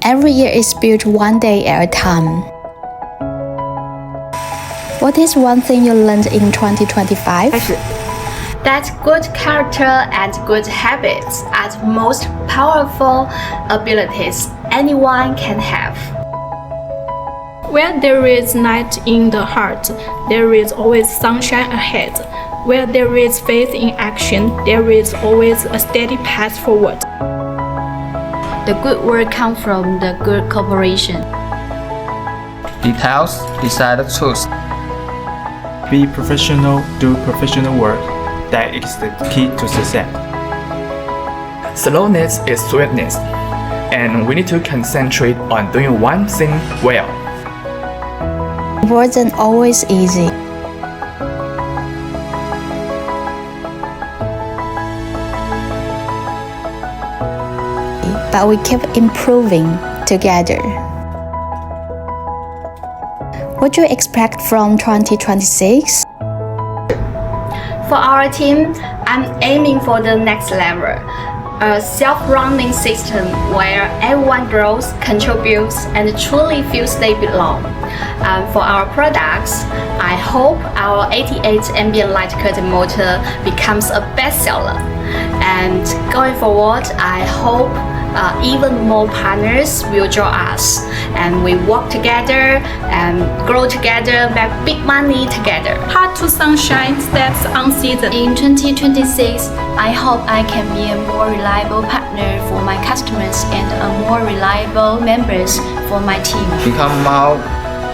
Every year is built one day at a time. What is one thing you learned in 2025? That good character and good habits are the most powerful abilities anyone can have. Where there is night in the heart, there is always sunshine ahead. Where there is faith in action, there is always a steady path forward. The good work comes from the good cooperation. Details decide the truth. Be professional, do professional work. That is the key to success. Slowness is sweetness, and we need to concentrate on doing one thing well. It wasn't always easy. But we keep improving together. What do you expect from 2026? For our team, I'm aiming for the next level. A self-running system where everyone grows, contributes, and truly feels they belong. For our products, I hope our 88 ambient light curtain motor becomes a bestseller. And going forward, I hope even more partners will join us, and we work together and grow together, make big money together. Hard to sunshine steps on season. In 2026, I hope I can be a more reliable partner for my customers and a more reliable members for my team. Become more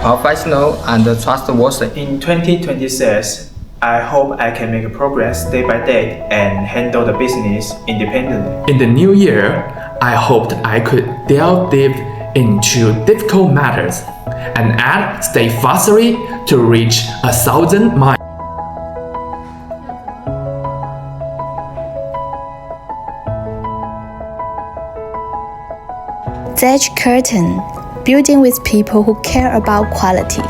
professional and trustworthy. In 2026, I hope I can make progress day by day and handle the business independently. In the new year, I hoped I could delve deep into difficult matters and add steadfastly to reach 1,000 miles. Curtain, building with people who care about quality.